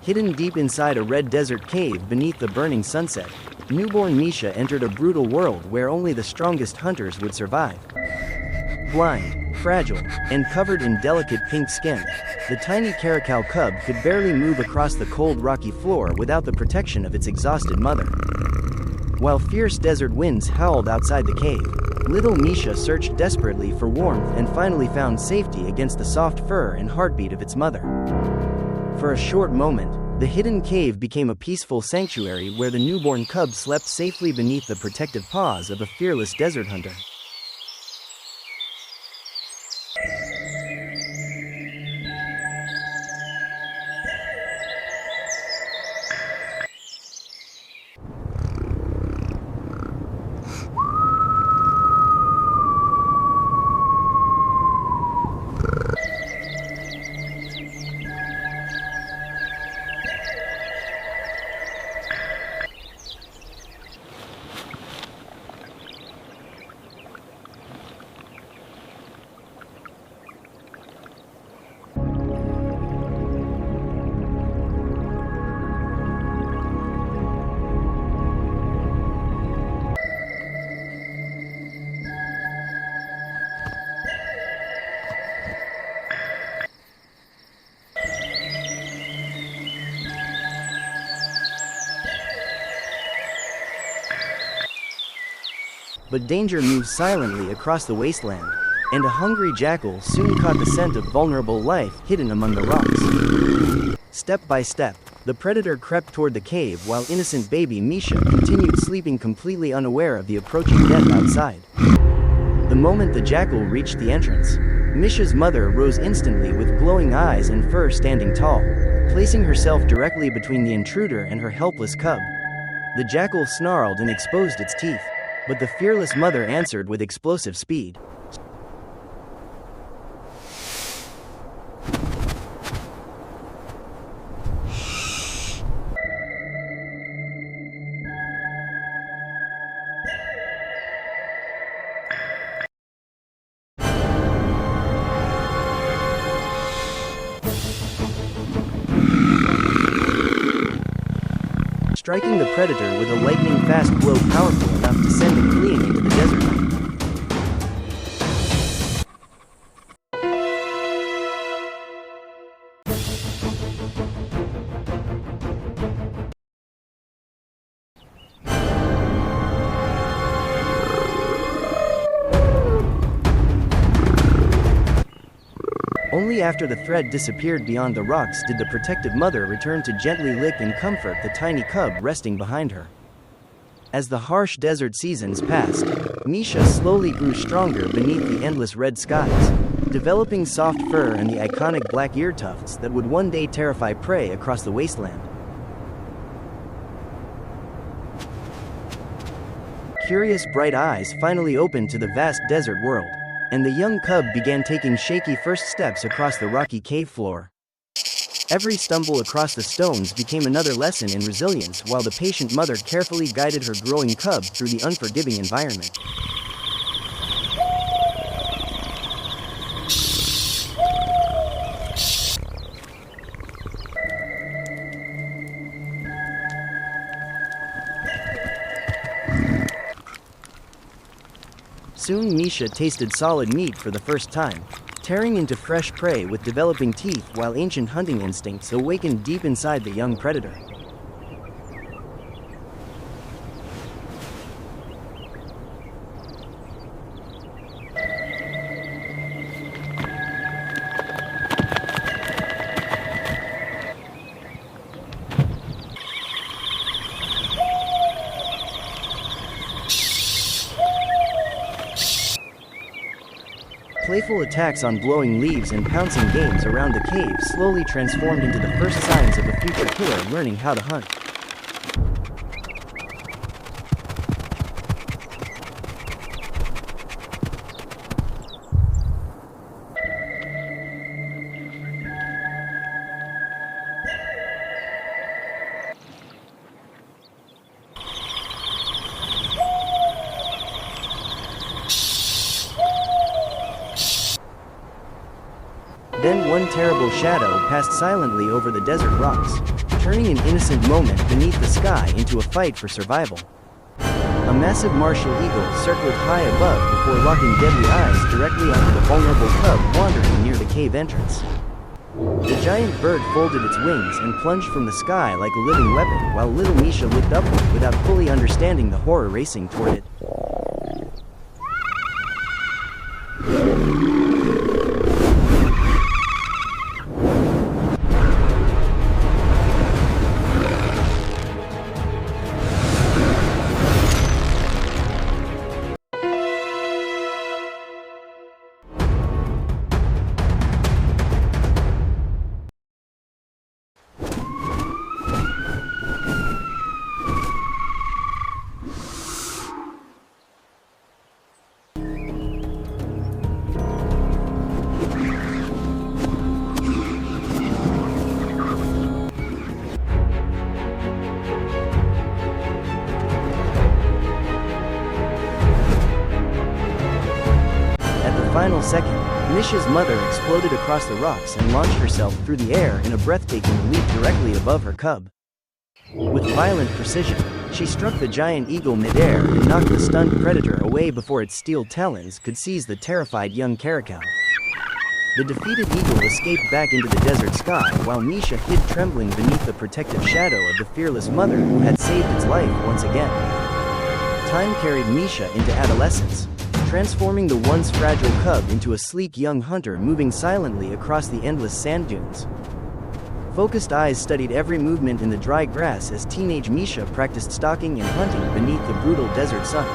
Hidden deep inside a red desert cave beneath the burning sunset, newborn Misha entered a brutal world where only the strongest hunters would survive. Blind, fragile, and covered in delicate pink skin, the tiny Caracal cub could barely move across the cold rocky floor without the protection of its exhausted mother. While fierce desert winds howled outside the cave, little Misha searched desperately for warmth and finally found safety against the soft fur and heartbeat of its mother. For a short moment, the hidden cave became a peaceful sanctuary where the newborn cub slept safely beneath the protective paws of a fearless desert hunter. But danger moved silently across the wasteland, and a hungry jackal soon caught the scent of vulnerable life hidden among the rocks. Step by step, the predator crept toward the cave while innocent baby Misha continued sleeping completely unaware of the approaching death outside. The moment the jackal reached the entrance, Misha's mother rose instantly with glowing eyes and fur standing tall, placing herself directly between the intruder and her helpless cub. The jackal snarled and exposed its teeth, but the fearless mother answered with explosive speed. Striking the predator with a lightning-fast blow powerful enough to send it fleeing into the desert. Only after the thread disappeared beyond the rocks did the protective mother return to gently lick and comfort the tiny cub resting behind her. As the harsh desert seasons passed, Misha slowly grew stronger beneath the endless red skies, developing soft fur and the iconic black ear tufts that would one day terrify prey across the wasteland. Curious bright eyes finally opened to the vast desert world, and the young cub began taking shaky first steps across the rocky cave floor. Every stumble across the stones became another lesson in resilience while the patient mother carefully guided her growing cub through the unforgiving environment. Soon Misha tasted solid meat for the first time, tearing into fresh prey with developing teeth while ancient hunting instincts awakened deep inside the young predator. Playful attacks on glowing leaves and pouncing games around the cave slowly transformed into the first signs of a future killer learning how to hunt. Then one terrible shadow passed silently over the desert rocks, turning an innocent moment beneath the sky into a fight for survival. A massive martial eagle circled high above before locking deadly eyes directly onto the vulnerable cub wandering near the cave entrance. The giant bird folded its wings and plunged from the sky like a living weapon while little Misha looked upward without fully understanding the horror racing toward it. Final second, Misha's mother exploded across the rocks and launched herself through the air in a breathtaking leap directly above her cub. With violent precision, she struck the giant eagle midair and knocked the stunned predator away before its steel talons could seize the terrified young Caracal. The defeated eagle escaped back into the desert sky while Misha hid trembling beneath the protective shadow of the fearless mother who had saved its life once again. Time carried Misha into adolescence, transforming the once fragile cub into a sleek young hunter moving silently across the endless sand dunes. Focused eyes studied every movement in the dry grass as teenage Misha practiced stalking and hunting beneath the brutal desert sun.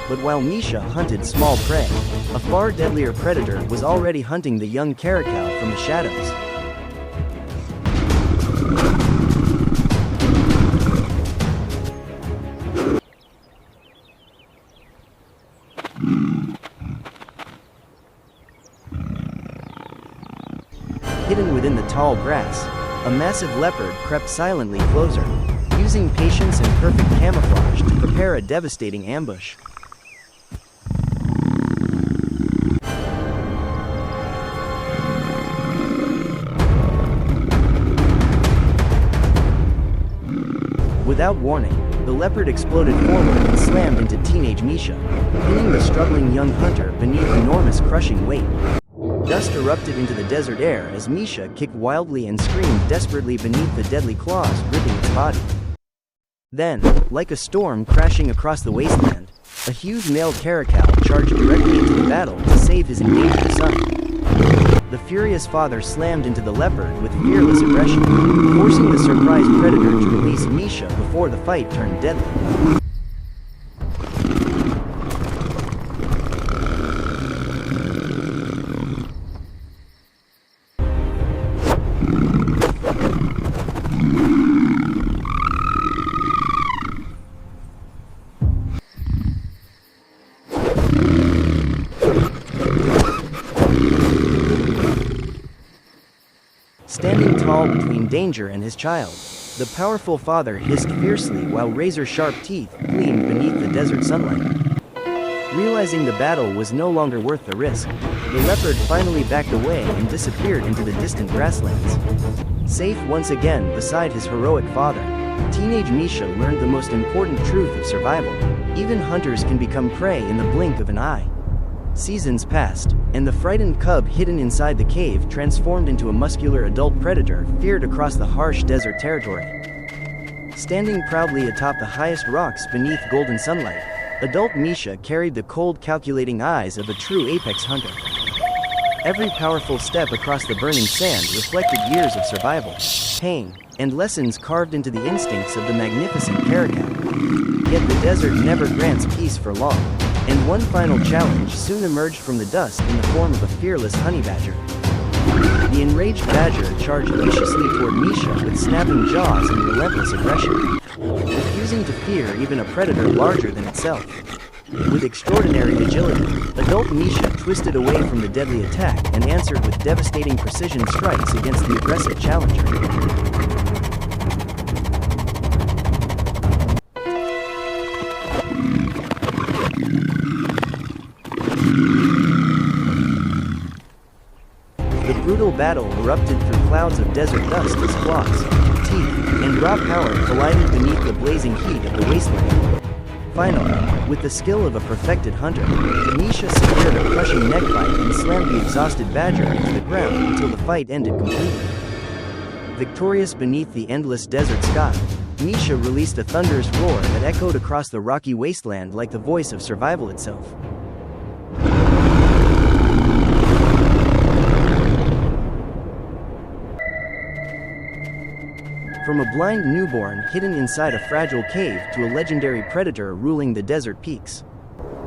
But while Misha hunted small prey, a far deadlier predator was already hunting the young Caracal from the shadows. Hidden within the tall grass, a massive leopard crept silently closer, using patience and perfect camouflage to prepare a devastating ambush. Without warning, the leopard exploded forward and slammed into teenage Misha, pinning the struggling young hunter beneath enormous crushing weight. Dust erupted into the desert air as Misha kicked wildly and screamed desperately beneath the deadly claws ripping its body. Then, like a storm crashing across the wasteland, a huge male Caracal charged directly into the battle to save his endangered son. The furious father slammed into the leopard with fearless aggression, forcing the surprised predator to release Misha before the fight turned deadly. Standing tall between danger and his child, the powerful father hissed fiercely while razor-sharp teeth gleamed beneath the desert sunlight. Realizing the battle was no longer worth the risk, the leopard finally backed away and disappeared into the distant grasslands. Safe once again beside his heroic father, teenage Misha learned the most important truth of survival: even hunters can become prey in the blink of an eye. Seasons passed, and the frightened cub hidden inside the cave transformed into a muscular adult predator feared across the harsh desert territory. Standing proudly atop the highest rocks beneath golden sunlight, adult Misha carried the cold, calculating eyes of a true apex hunter. Every powerful step across the burning sand reflected years of survival, pain, and lessons carved into the instincts of the magnificent Caracal. Yet the desert never grants peace for long, and one final challenge soon emerged from the dust in the form of a fearless honey badger. The enraged badger charged viciously toward Misha with snapping jaws and relentless aggression, refusing to fear even a predator larger than itself. With extraordinary agility, adult Misha twisted away from the deadly attack and answered with devastating precision strikes against the aggressive challenger. The brutal battle erupted through clouds of desert dust as claws, teeth, and raw power collided beneath the blazing heat of the wasteland. Finally, with the skill of a perfected hunter, Misha secured a crushing neck bite and slammed the exhausted badger into the ground until the fight ended completely. Victorious beneath the endless desert sky, Misha released a thunderous roar that echoed across the rocky wasteland like the voice of survival itself. From a blind newborn hidden inside a fragile cave to a legendary predator ruling the desert peaks,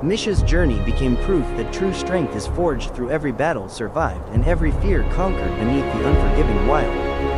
Misha's journey became proof that true strength is forged through every battle survived and every fear conquered beneath the unforgiving wild.